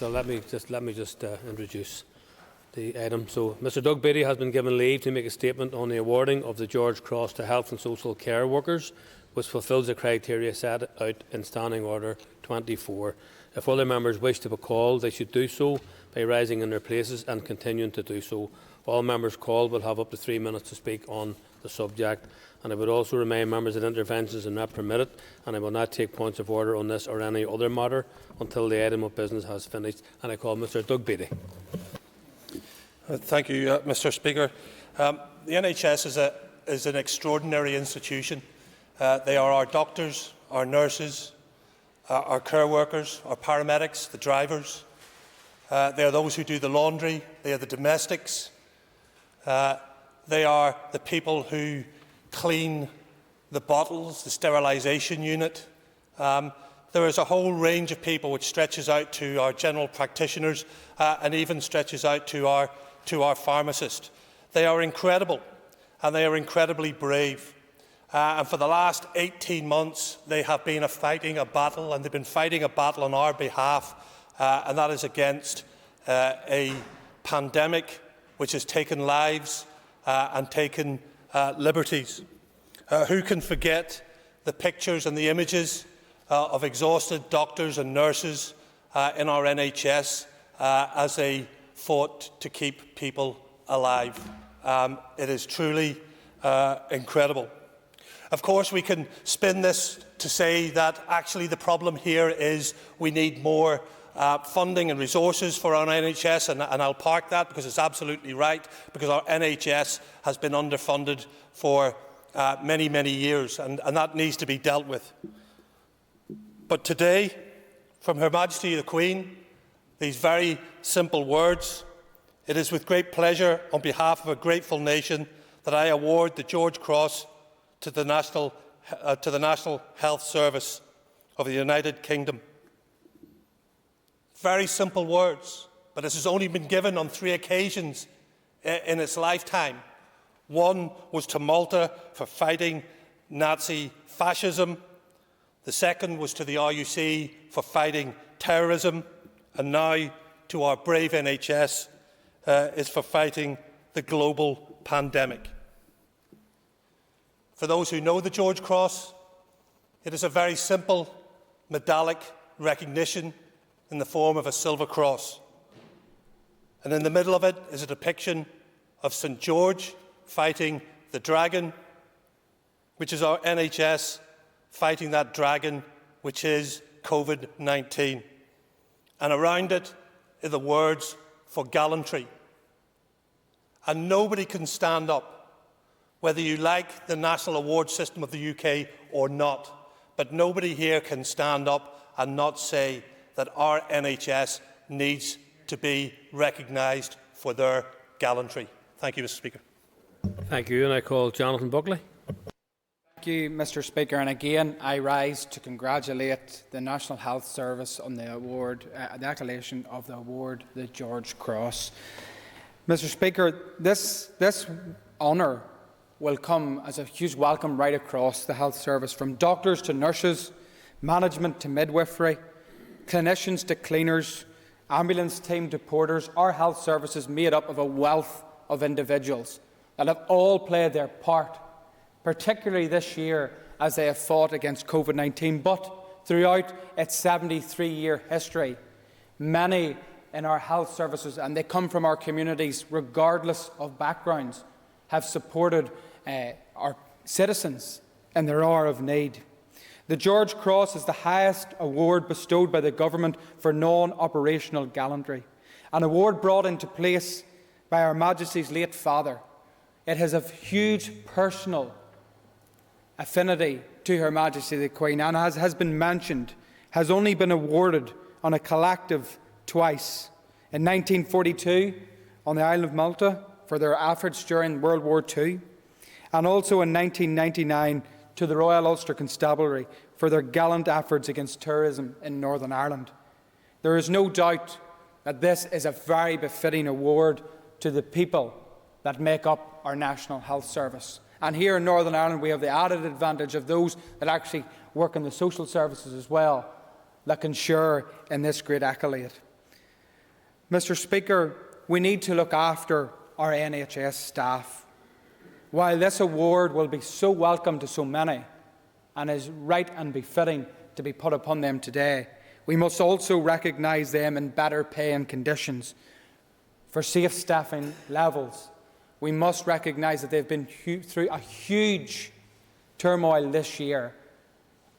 let me introduce the item. So, Mr. Doug Beattie has been given leave to make a statement on the awarding of the George Cross to health and social care workers, which fulfils the criteria set out in Standing Order 24. If other members wish to be called, they should do so by rising in their places and continuing to do so. All members called will have up to 3 minutes to speak on the subject. And I would also remind members that interventions are not permitted, and I will not take points of order on this or any other matter until the item of business has finished. And I call Mr. Doug Beattie. Thank you, Mr. Speaker. The NHS is an extraordinary institution. They are our doctors, our nurses, our care workers, our paramedics, the drivers. They are those who do the laundry. They are the domestics. They are the people who clean the bottles, the sterilisation unit. There is a whole range of people which stretches out to our general practitioners and even stretches out to our pharmacists. They are incredible and they are incredibly brave. And for the last 18 months, they have been fighting a battle, and they've been fighting a battle on our behalf, and that is against a pandemic which has taken lives and taken liberties. Who can forget the pictures and the images of exhausted doctors and nurses in our NHS as they fought to keep people alive? It is truly incredible. Of course, we can spin this to say that actually the problem here is we need more funding and resources for our NHS, and I'll park that because it's absolutely right, because our NHS has been underfunded for many, many years, and that needs to be dealt with. But today, from Her Majesty the Queen, these very simple words: it is with great pleasure, on behalf of a grateful nation, that I award the George Cross to the National Health Service of the United Kingdom. Very simple words, but this has only been given on 3 occasions in its lifetime. One was to Malta for fighting Nazi fascism. The second was to the RUC for fighting terrorism. And now to our brave NHS is for fighting the global pandemic. For those who know the George Cross, it is a very simple medallic recognition in the form of a silver cross. And in the middle of it is a depiction of St. George fighting the dragon, which is our NHS fighting that dragon, which is COVID-19. And around it are the words for gallantry. And nobody can stand up, whether you like the national award system of the UK or not, but nobody here can stand up and not say that our NHS needs to be recognised for their gallantry. Thank you, Mr. Speaker. Thank you, and I call Jonathan Buckley. Thank you, Mr. Speaker. And again, I rise to congratulate the National Health Service on the award, the acclamation of the award, the George Cross. Mr. Speaker, this honour will come as a huge welcome right across the health service, from doctors to nurses, management to midwifery, clinicians to cleaners, ambulance team to porters. Our health service is made up of a wealth of individuals that have all played their part, particularly this year as they have fought against COVID-19, but throughout its 73-year history. Many in our health services, and they come from our communities regardless of backgrounds, have supported our citizens in their hour of need. The George Cross is the highest award bestowed by the Government for non-operational gallantry, an award brought into place by Her Majesty's late father. It has a huge personal affinity to Her Majesty the Queen, and as has been mentioned, has only been awarded on a collective twice. In 1942 on the island of Malta for their efforts during World War II, and also in 1999 to the Royal Ulster Constabulary for their gallant efforts against terrorism in Northern Ireland. There is no doubt that this is a very befitting award to the people that make up our National Health Service. And here in Northern Ireland we have the added advantage of those that actually work in the social services as well, that can share in this great accolade. Mr. Speaker, we need to look after our NHS staff. While this award will be so welcome to so many and is right and befitting to be put upon them today, we must also recognise them in better pay and conditions. For safe staffing levels, we must recognise that they've been through a huge turmoil this year,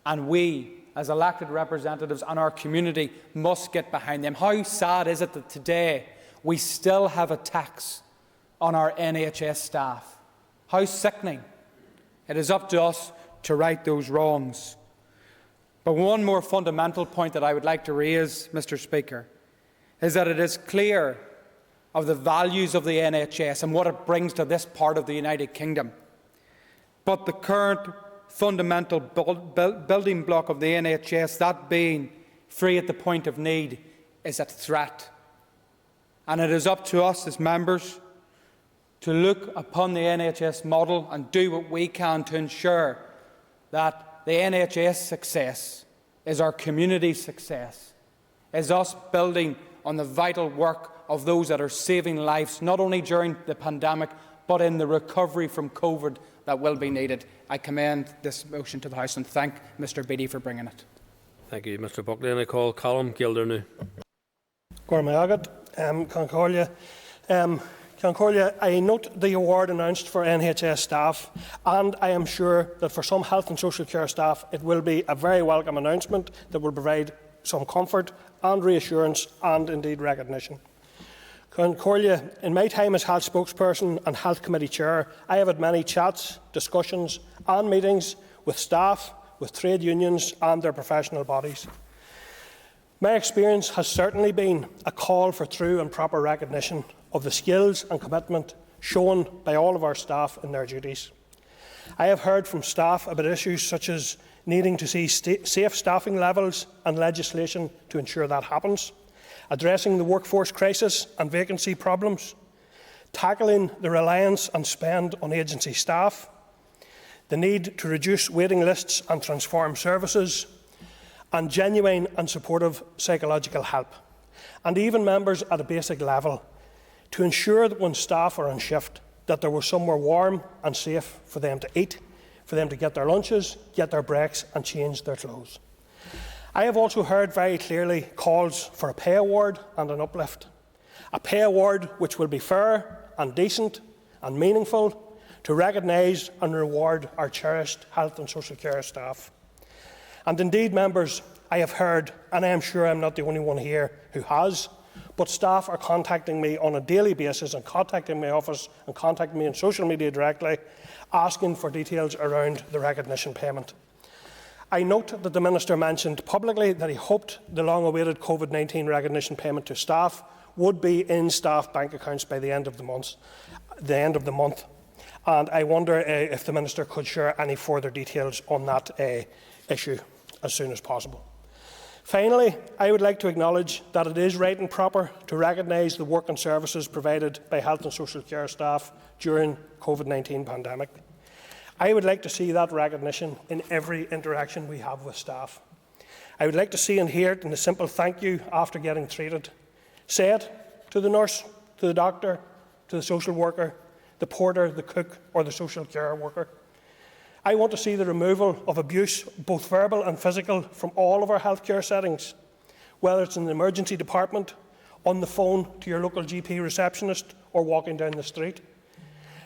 and we, as elected representatives and our community, must get behind them. How sad is it that today we still have a tax on our NHS staff? How sickening. It is up to us to right those wrongs. But one more fundamental point that I would like to raise, Mr. Speaker, is that it is clear of the values of the NHS and what it brings to this part of the United Kingdom. But the current fundamental building block of the NHS, that being free at the point of need, is at threat. And it is up to us as members to look upon the NHS model and do what we can to ensure that the NHS success is our community's success, is us building on the vital work of those that are saving lives, not only during the pandemic, but in the recovery from COVID that will be needed. I commend this motion to the House and thank Mr Beattie for bringing it. Thank you, Mr Buckley. And I call Colm Gildernew. Concordia, I note the award announced for NHS staff, and I am sure that for some health and social care staff it will be a very welcome announcement that will provide some comfort and reassurance and indeed recognition. Concordia, in my time as health spokesperson and health committee chair, I have had many chats, discussions and meetings with staff, with trade unions and their professional bodies. My experience has certainly been a call for true and proper recognition of the skills and commitment shown by all of our staff in their duties. I have heard from staff about issues such as needing to see safe staffing levels and legislation to ensure that happens, addressing the workforce crisis and vacancy problems, tackling the reliance and spend on agency staff, the need to reduce waiting lists and transform services, and genuine and supportive psychological help, and even members at a basic level, to ensure that when staff are on shift, that there was somewhere warm and safe for them to eat, for them to get their lunches, get their breaks and change their clothes. I have also heard very clearly calls for a pay award and an uplift. A pay award which will be fair and decent and meaningful to recognise and reward our cherished health and social care staff. And indeed, members, I have heard, and I am sure I am not the only one here who has, but staff are contacting me on a daily basis and contacting my office and contacting me on social media directly, asking for details around the recognition payment. I note that the Minister mentioned publicly that he hoped the long-awaited COVID-19 recognition payment to staff would be in staff bank accounts by the end of the month. And I wonder if the Minister could share any further details on that issue as soon as possible. Finally, I would like to acknowledge that it is right and proper to recognise the work and services provided by health and social care staff during the COVID-19 pandemic. I would like to see that recognition in every interaction we have with staff. I would like to see and hear it in a simple thank you after getting treated. Say it to the nurse, to the doctor, to the social worker, the porter, the cook or the social care worker. I want to see the removal of abuse, both verbal and physical, from all of our healthcare settings, whether it's in the emergency department, on the phone to your local GP receptionist or walking down the street.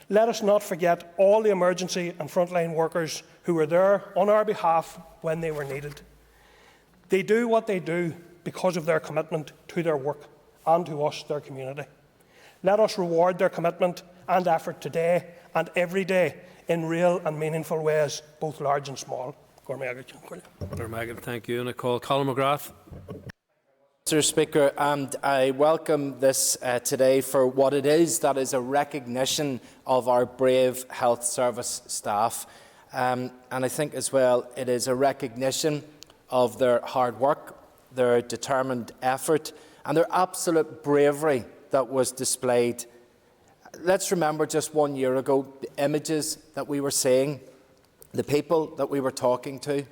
Let us not forget all the emergency and frontline workers who were there on our behalf when they were needed. They do what they do because of their commitment to their work and to us, their community. Let us reward their commitment and effort today and every day in real and meaningful ways, both large and small. Thank you. And I call Colin McGrath. Mr Speaker, and I welcome this today for what it is, that is a recognition of our brave health service staff. And I think as well it is a recognition of their hard work, their determined effort and their absolute bravery that was displayed. Let's remember just 1 year ago the images that we were seeing, the people that we were talking to,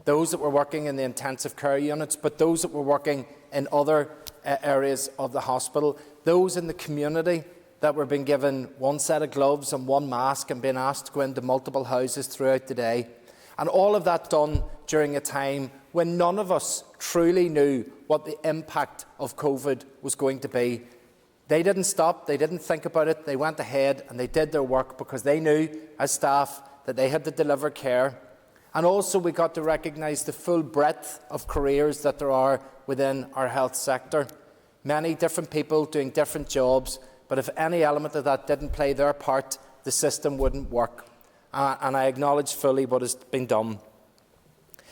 those that were working in the intensive care units, but those that were working in other areas of the hospital, those in the community that were being given one set of gloves and one mask and being asked to go into multiple houses throughout the day. And all of that done during a time when none of us truly knew what the impact of COVID was going to be. They didn't stop, they didn't think about it, they went ahead and they did their work because they knew, as staff, that they had to deliver care. And also we got to recognise the full breadth of careers that there are within our health sector. Many different people doing different jobs, but if any element of that didn't play their part, the system wouldn't work. And I acknowledge fully what has been done.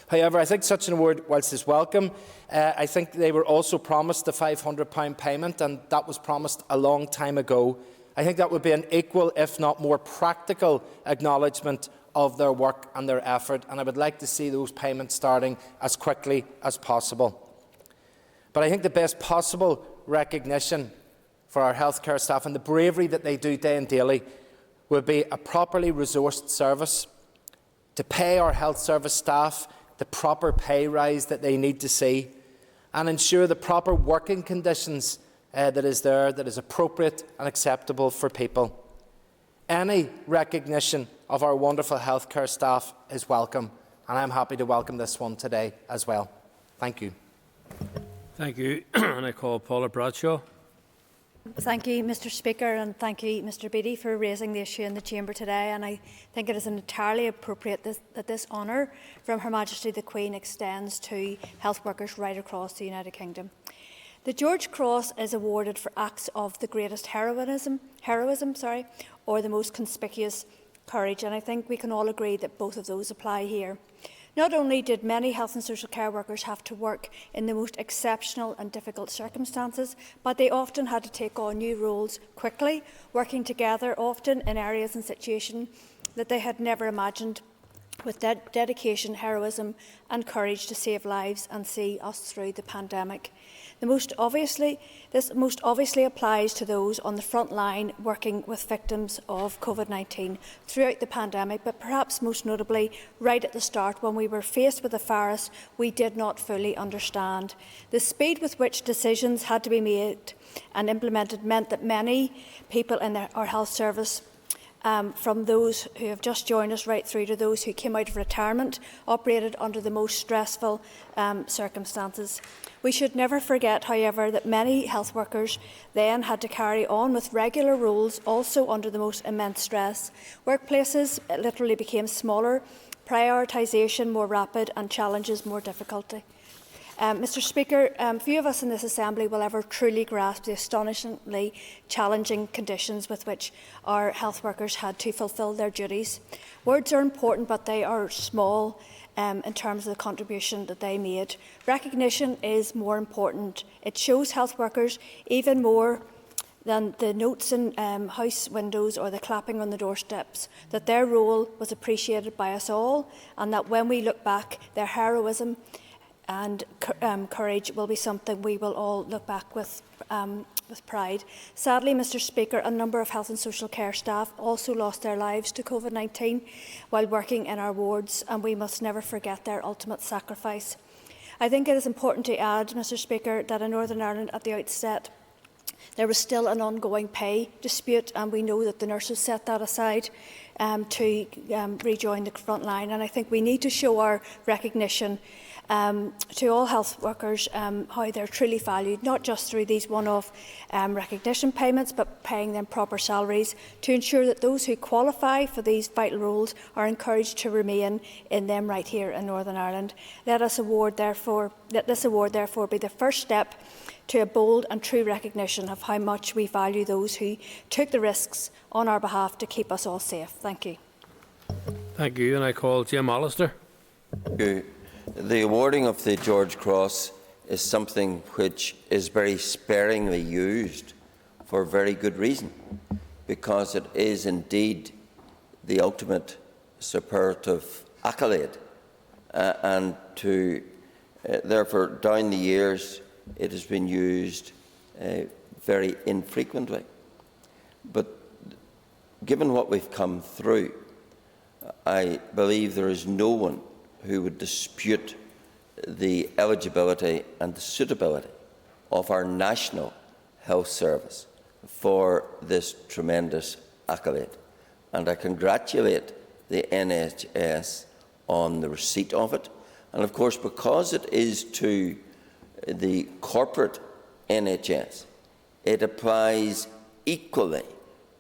However, I think such an award, whilst is welcome, I think they were also promised the £500 payment, and that was promised a long time ago. I think that would be an equal, if not more practical, acknowledgement of their work and their effort, and I would like to see those payments starting as quickly as possible. But I think the best possible recognition for our healthcare staff and the bravery that they do day and daily would be a properly resourced service, to pay our health service staff the proper pay rise that they need to see, and ensure the proper working conditions that is appropriate and acceptable for people. Any recognition of our wonderful healthcare staff is welcome, and I'm happy to welcome this one today as well. Thank you. Thank you. And I call Paula Bradshaw. Thank you, Mr Speaker, and thank you, Mr Beattie, for raising the issue in the Chamber today. And I think it is entirely appropriate that this honour from Her Majesty the Queen extends to health workers right across the United Kingdom. The George Cross is awarded for acts of the greatest heroism, or the most conspicuous courage, and I think we can all agree that both of those apply here. Not only did many health and social care workers have to work in the most exceptional and difficult circumstances, but they often had to take on new roles quickly, working together often in areas and situations that they had never imagined, with dedication, heroism and courage to save lives and see us through the pandemic. This most obviously applies to those on the front line working with victims of COVID-19 throughout the pandemic, but perhaps most notably right at the start when we were faced with a virus we did not fully understand. The speed with which decisions had to be made and implemented meant that many people in our health service, from those who have just joined us right through to those who came out of retirement, operated under the most stressful circumstances. We should never forget, however, that many health workers then had to carry on with regular roles also under the most immense stress. Workplaces literally became smaller, prioritisation more rapid and challenges more difficult. Mr Speaker, few of us in this Assembly will ever truly grasp the astonishingly challenging conditions with which our health workers had to fulfil their duties. Words are important, but they are small in terms of the contribution that they made. Recognition is more important. It shows health workers even more than the notes in house windows or the clapping on the doorsteps, that their role was appreciated by us all, and that when we look back, their heroism and courage will be something we will all look back with pride. Sadly, Mr Speaker, a number of health and social care staff also lost their lives to COVID-19 while working in our wards, and we must never forget their ultimate sacrifice. I think it is important to add, Mr Speaker, that in Northern Ireland at the outset there was still an ongoing pay dispute, and we know that the nurses set that aside to rejoin the front line, and I think we need to show our recognition to all health workers how they're truly valued, not just through these one-off recognition payments, but paying them proper salaries to ensure that those who qualify for these vital roles are encouraged to remain in them right here in Northern Ireland. Let this award therefore be the first step to a bold and true recognition of how much we value those who took the risks on our behalf to keep us all safe. Thank you. Thank you. And I call Jim Allister. Thank you. The awarding of the George Cross is something which is very sparingly used for very good reason, because it is indeed the ultimate superlative accolade, and therefore down the years it has been used very infrequently. But given what we've come through, I believe there is no one who would dispute the eligibility and the suitability of our National Health Service for this tremendous accolade. And I congratulate the NHS on the receipt of it. And of course, because it is to the corporate NHS, it applies equally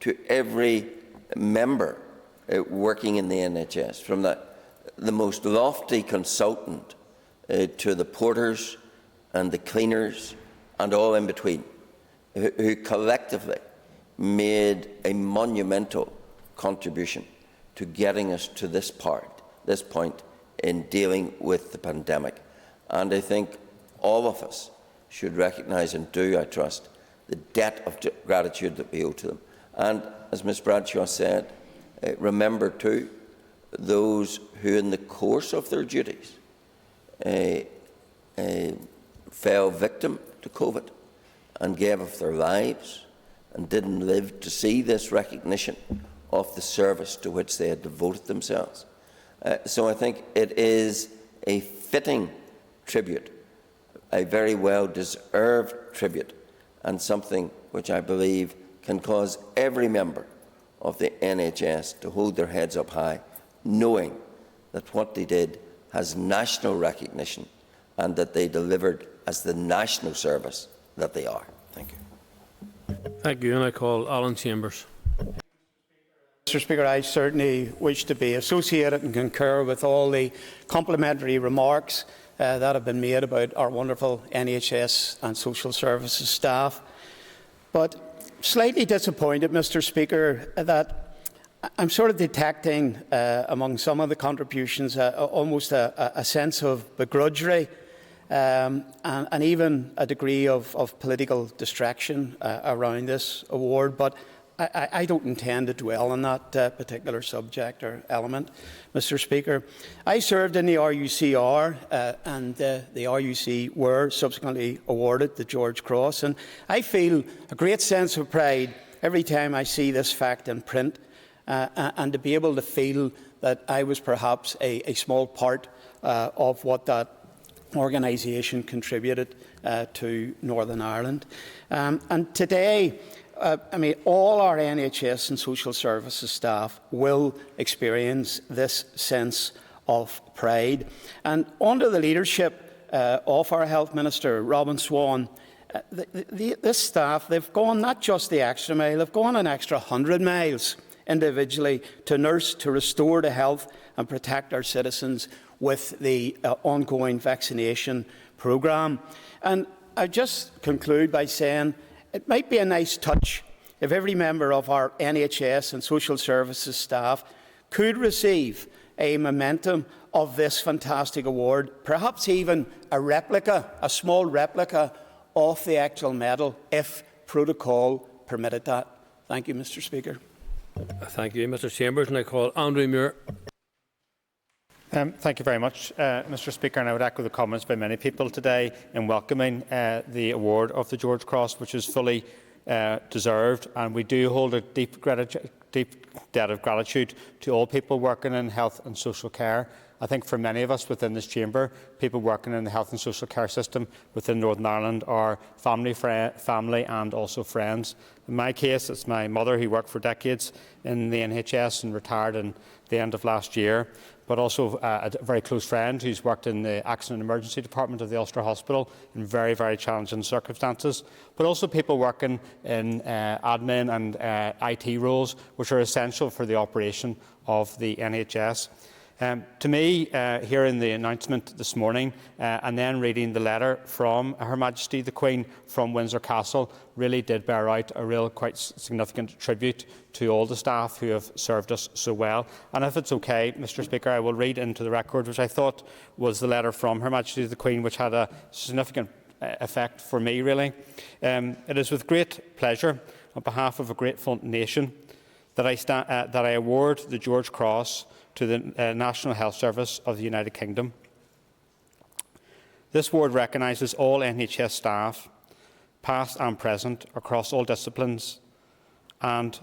to every member working in the NHS, from the most lofty consultant to the porters and the cleaners and all in between, who collectively made a monumental contribution to getting us to this point in dealing with the pandemic. And I think all of us should recognise and do, I trust, the debt of gratitude that we owe to them. And as Ms Bradshaw said, remember too those who in the course of their duties fell victim to COVID and gave of their lives and didn't live to see this recognition of the service to which they had devoted themselves. So I think it is a fitting tribute, a very well-deserved tribute, and something which I believe can cause every member of the NHS to hold their heads up high, knowing that what they did has national recognition and that they delivered as the national service that they are. Thank you. Thank you. And I call Alan Chambers. Mr Speaker, I certainly wish to be associated and concur with all the complimentary remarks that have been made about our wonderful NHS and social services staff. But slightly disappointed, Mr Speaker, that I'm sort of detecting among some of the contributions almost a sense of begrudgery and even a degree of political distraction around this award. But I don't intend to dwell on that particular subject or element, Mr Speaker. I served in the RUCR and the RUC were subsequently awarded the George Cross, and I feel a great sense of pride every time I see this fact in print, and to be able to feel that I was perhaps a small part of what that organisation contributed to Northern Ireland. And today, all our NHS and social services staff will experience this sense of pride. And under the leadership of our Health Minister, Robin Swan, this staff, they've gone not just the extra mile, they've gone an extra 100 miles individually to nurse, to restore to health and protect our citizens with the ongoing vaccination programme. And I just conclude by saying it might be a nice touch if every member of our NHS and social services staff could receive a momentum of this fantastic award, perhaps even a replica, a small replica of the actual medal, if protocol permitted that. Thank you, Mr Speaker. Thank you, Mr Chambers. And I call Andrew Muir. Thank you very much, Mr Speaker, and I would echo the comments by many people today in welcoming the award of the George Cross, which is fully deserved, and we do hold a deep debt of gratitude to all people working in health and social care. I think for many of us within this chamber, people working in the health and social care system within Northern Ireland are family and also friends. In my case, it's my mother who worked for decades in the NHS and retired in the end of last year, but also a very close friend who's worked in the Accident and Emergency Department of the Ulster Hospital in very, very challenging circumstances, but also people working in admin and IT roles, which are essential for the operation of the NHS. To me, hearing the announcement this morning and then reading the letter from Her Majesty the Queen from Windsor Castle really did bear out a real quite significant tribute to all the staff who have served us so well. And if it's okay, Mr Speaker, I will read into the record, which I thought was the letter from Her Majesty the Queen, which had a significant effect for me, really. It is with great pleasure, on behalf of a grateful nation, that I award the George Cross to the National Health Service of the United Kingdom. This award recognises all NHS staff, past and present, across all disciplines and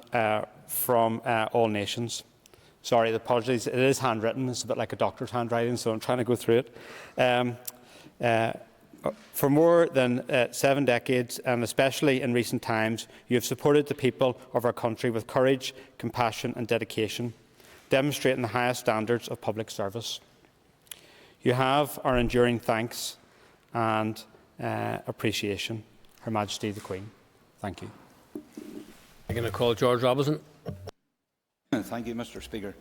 from all nations. Sorry, apologies, it is handwritten. It's a bit like a doctor's handwriting, so I'm trying to go through it. For more than 7 decades, and especially in recent times, you have supported the people of our country with courage, compassion and dedication, demonstrating the highest standards of public service. You have our enduring thanks and appreciation. Her Majesty the Queen. Thank you. I'm going to call George Robinson. Thank you, Mr. Speaker.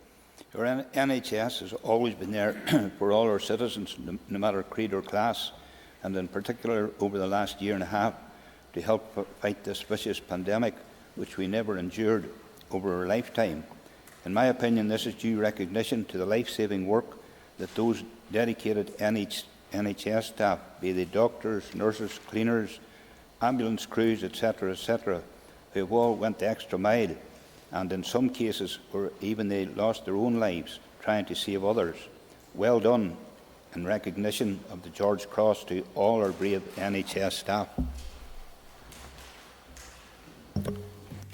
Our NHS has always been there for all our citizens, no matter creed or class, and in particular over the last year and a half to help fight this vicious pandemic, which we never endured over our lifetime. In my opinion, this is due recognition to the life-saving work that those dedicated NHS staff, be they doctors, nurses, cleaners, ambulance crews, etc., who have all went the extra mile, and in some cases where even they lost their own lives trying to save others. Well done, in recognition of the George Cross to all our brave NHS staff.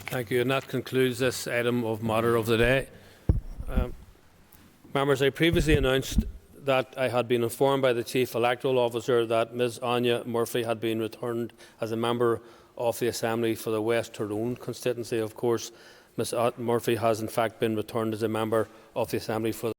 Thank you. And that concludes this item of matter of the day. Members, I previously announced that I had been informed by the Chief Electoral Officer that Ms Anya Murphy had been returned as a member of the Assembly for the West Tyrone constituency. Of course, Ms Murphy has in fact been returned as a member of the Assembly for